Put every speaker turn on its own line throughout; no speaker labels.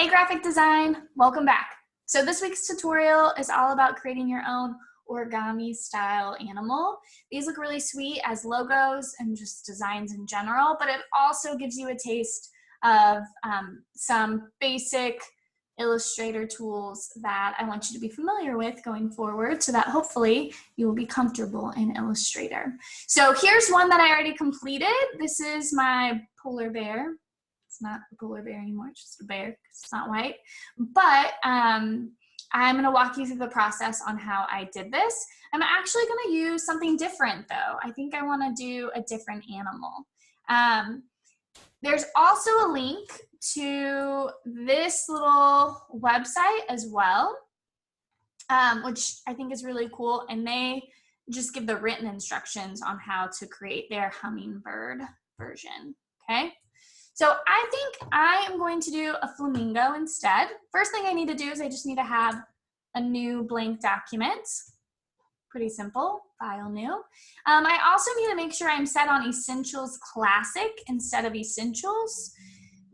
Hey graphic design, welcome back. So this week's tutorial is all about creating your own origami style animal. These look really sweet as logos and just designs in general, but it also gives you a taste of some basic Illustrator tools that I want you to be familiar with going forward so that hopefully you will be comfortable in Illustrator. So here's one that I already completed. This is my polar bear. It's not a polar bear anymore, it's just a bear because it's not white. But I'm going to walk you through the process on how I did this. I'm actually going to use something different though. I think I want to do a different animal. There's also a link to this little website as well, which I think is really cool. And they just give the written instructions on how to create their hummingbird version, okay? So I think I am going to do a flamingo instead. First thing I need to do is I just need to have a new blank document. Pretty simple, file new. I also need to make sure I'm set on Essentials Classic instead of Essentials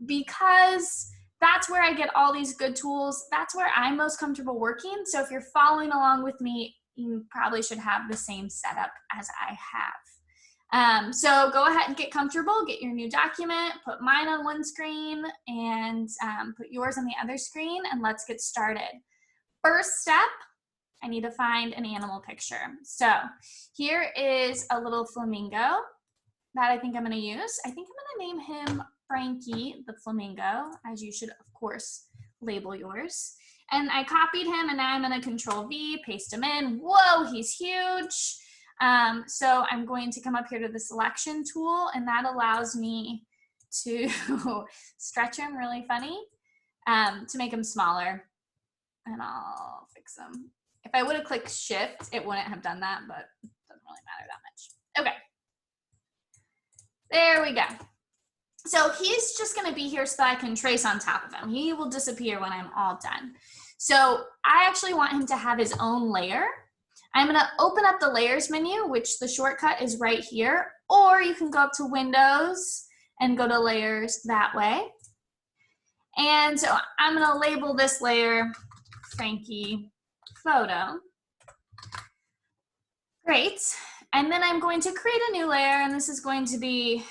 because that's where I get all these good tools. That's where I'm most comfortable working. So if you're following along with me, you probably should have the same setup as I have. So go ahead and get comfortable, get your new document, put mine on one screen and put yours on the other screen, and let's get started. First step, I need to find an animal picture. So here is a little flamingo that I think I'm going to use. I think I'm going to name him Frankie the Flamingo, as you should, of course, label yours. And I copied him, and now I'm going to Control V, paste him in. Whoa, he's huge. So I'm going to come up here to the selection tool, and that allows me to stretch him really funny to make him smaller, and I'll fix him. If I would have clicked shift, it wouldn't have done that, but it doesn't really matter that much. Okay, there we go. So he's just going to be here so that I can trace on top of him. He will disappear when I'm all done. So I actually want him to have his own layer. I'm going to open up the layers menu, which the shortcut is right here, or you can go up to Windows and go to layers that way. And so I'm going to label this layer Frankie Photo. Great. And then I'm going to create a new layer, and this is going to be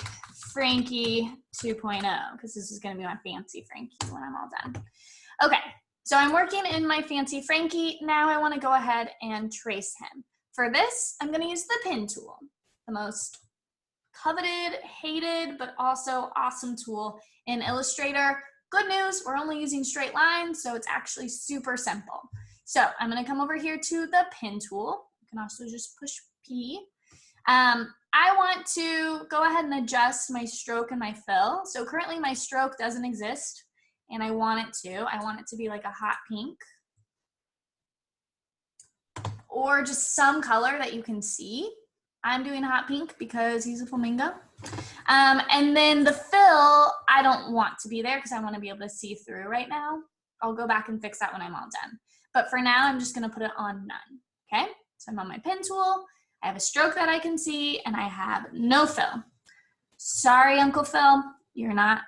Frankie 2.0 because this is going to be my fancy Frankie when I'm all done. Okay. So I'm working in my fancy Frankie. Now I want to go ahead and trace him. For this, I'm going to use the pen tool, the most coveted, hated, but also awesome tool in Illustrator. Good news, we're only using straight lines, so it's actually super simple. So I'm going to come over here to the pen tool. You can also just push P. I want to go ahead and adjust my stroke and my fill. So currently my stroke doesn't exist. And I want it to. I want it to be like a hot pink. Or just some color that you can see. I'm doing hot pink because he's a flamingo. And then the fill, I don't want to be there because I want to be able to see through right now. I'll go back and fix that when I'm all done. But for now, I'm just going to put it on none. Okay? So I'm on my pen tool. I have a stroke that I can see, and I have no fill. Sorry, Uncle Phil. You're not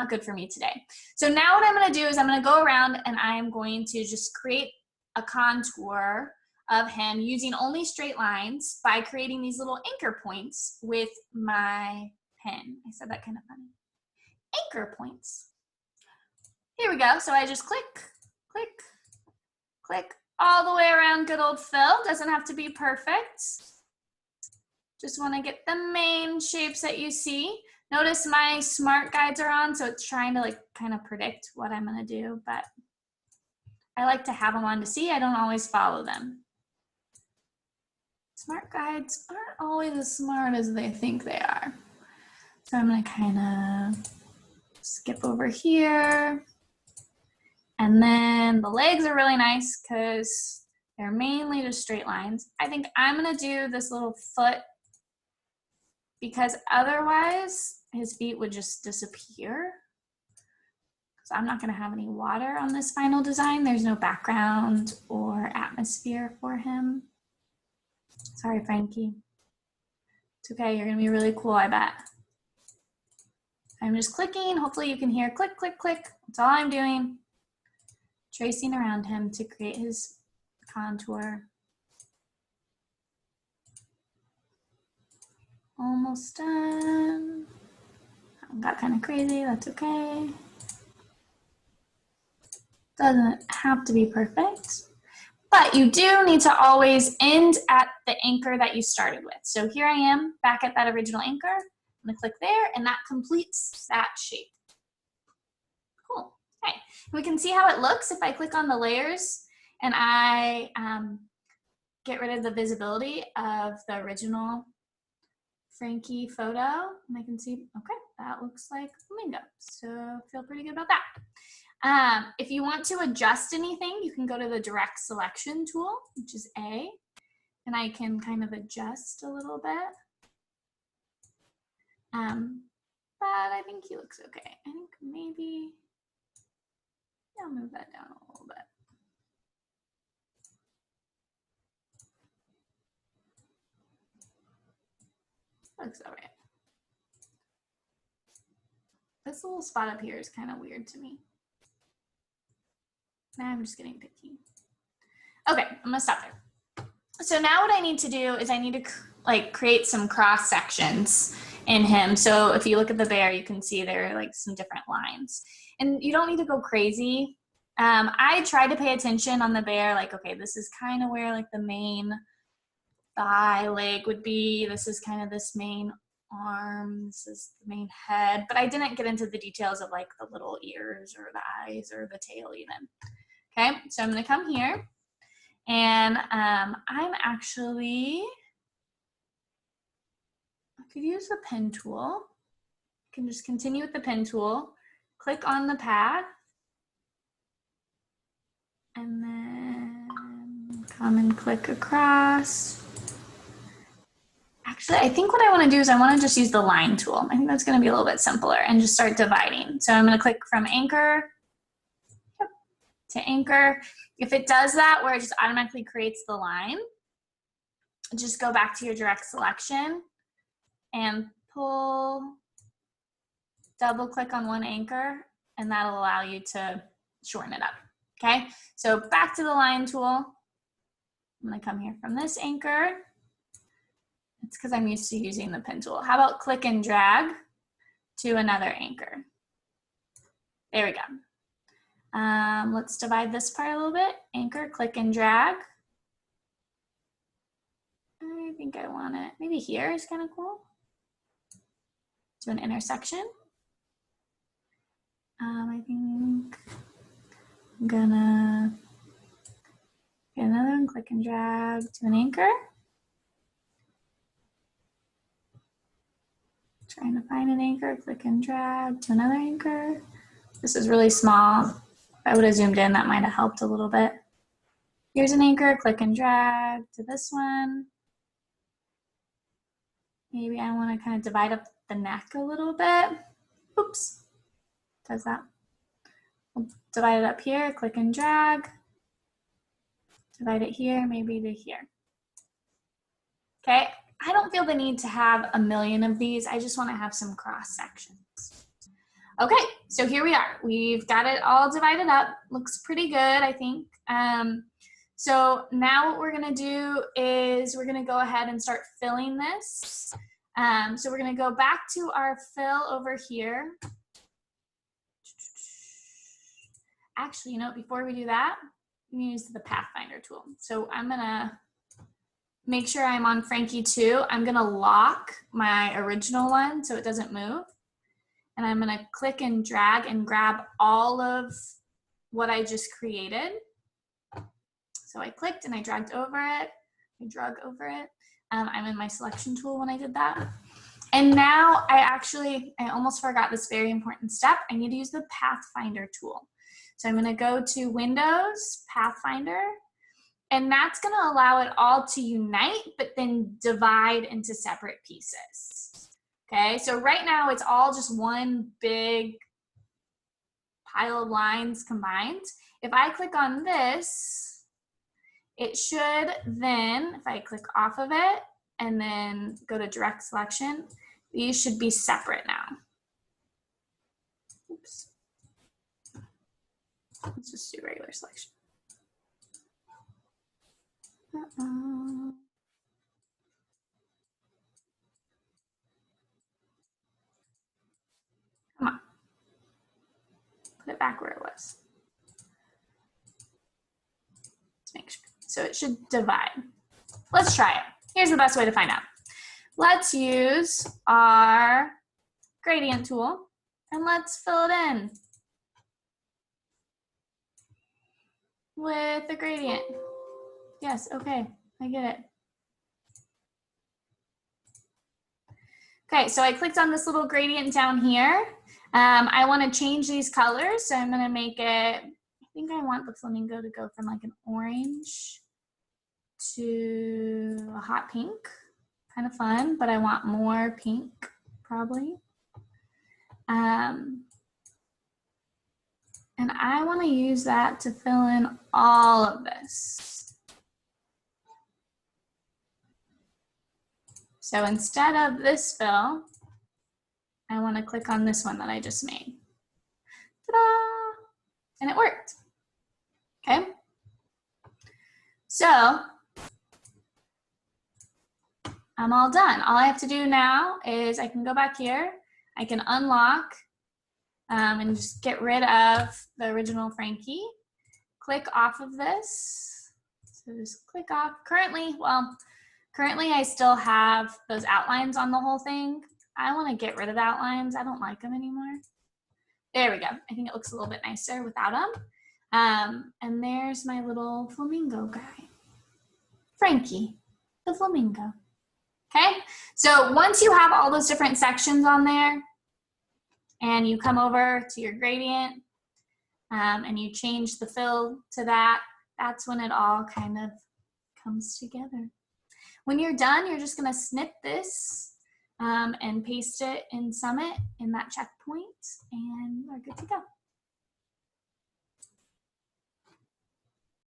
good for me today. So now what I'm going to do is I'm going to go around and I'm going to just create a contour of him using only straight lines by creating these little anchor points with my pen. I said that kind of funny. Anchor points. Here we go. So I just click, click, click all the way around good old Phil. Doesn't have to be perfect. Just want to get the main shapes that you see. Notice my smart guides are on, so it's trying to like kind of predict what I'm going to do, but I like to have them on to see. I don't always follow them. Smart guides aren't always as smart as they think they are. So I'm going to kind of skip over here. And then the legs are really nice because they're mainly just straight lines. I think I'm going to do this little foot because otherwise his feet would just disappear. So I'm not going to have any water on this final design. There's no background or atmosphere for him. Sorry, Frankie. It's okay. You're going to be really cool, I bet. I'm just clicking. Hopefully you can hear click, click, click. That's all I'm doing. tracing around him to create his contour. Almost done. Got kind of crazy, that's okay. Doesn't have to be perfect, but you do need to always end at the anchor that you started with. So here I am back at that original anchor. I'm gonna click there and that completes that shape. Cool, okay. We can see how it looks if I click on the layers and I get rid of the visibility of the original Frankie photo, and I can see, okay, that looks like Flamingo. So feel pretty good about that. If you want to adjust anything, you can go to the direct selection tool, which is A, and I can kind of adjust a little bit. But I think he looks okay. I think maybe, yeah, I'll move that down a little bit. Looks all right. This little spot up here is kind of weird to me. Now I'm just getting picky. Okay, I'm gonna stop there. So now what I need to do is I need to like create some cross sections in him. So if you look at the bear, you can see there are like some different lines. And you don't need to go crazy. I try to pay attention on the bear, like, okay, this is kind of where like the main thigh leg would be. This is kind of this main arm, this is the main head, but I didn't get into the details of like the little ears or the eyes or the tail even. Okay, so I'm gonna come here and I'm actually, I could use the pen tool. I can just continue with the pen tool, click on the path, and then come and click across. Actually, I think what I want to do is I want to just use the line tool. I think that's going to be a little bit simpler and just start dividing. So I'm going to click from anchor to anchor. If it does that where it just automatically creates the line, just go back to your direct selection and pull, double click on one anchor, and that'll allow you to shorten it up. Okay, so back to the line tool. I'm going to come here from this anchor. It's because I'm used to using the pen tool. How about click and drag to another anchor? There we go. Let's divide this part a little bit. Anchor, click and drag. I think I want it, maybe here is kind of cool. To an intersection. I think I'm gonna get another one, click and drag to an anchor. Trying to find an anchor, click and drag to another anchor. This is really small. If I would have zoomed in, that might have helped a little bit. Here's an anchor, click and drag to this one. Maybe I want to kind of divide up the neck a little bit. Oops, does that. We'll divide it up here, click and drag. Divide it here, maybe to here. Okay, I don't feel the need to have a million of these. I just want to have some cross sections. Okay, so here we are. We've got it all divided up. Looks pretty good, I think. So now what we're gonna do is we're gonna go ahead and start filling this. So we're gonna go back to our fill over here. Actually, you know, before we do that, we can use the Pathfinder tool. So I'm gonna make sure I'm on Frankie 2. I'm gonna lock my original one so it doesn't move. And I'm gonna click and drag and grab all of what I just created. So I clicked and I dragged over it. I drug over it. I'm in my selection tool when I did that. And now I almost forgot this very important step. I need to use the Pathfinder tool. So I'm gonna go to Windows, Pathfinder, and that's gonna allow it all to unite, but then divide into separate pieces. Okay, so right now it's all just one big pile of lines combined. If I click on this, it should then, if I click off of it and then go to direct selection, these should be separate now. Oops. Let's just do regular selection. Come on. Put it back where it was. Let's make sure. So it should divide. Let's try it. Here's the best way to find out. Let's use our gradient tool and let's fill it in with the gradient. Yes, okay, I get it. Okay, so I clicked on this little gradient down here. I want to change these colors, so I'm going to make it, I think I want the flamingo to go from like an orange to a hot pink. Kind of fun, but I want more pink, probably. And I want to use that to fill in all of this. So instead of this fill, I want to click on this one that I just made. Ta-da! And it worked. Okay. So I'm all done. All I have to do now is I can go back here. I can unlock and just get rid of the original Frankie. Click off of this. So just click off. Currently I still have those outlines on the whole thing. I want to get rid of the outlines. I don't like them anymore. There we go. I think it looks a little bit nicer without them. And there's my little flamingo guy. Frankie, the flamingo. Okay, so once you have all those different sections on there and you come over to your gradient and you change the fill to that, that's when it all kind of comes together. When you're done, you're just gonna snip this and paste it in Summit in that checkpoint and we're good to go.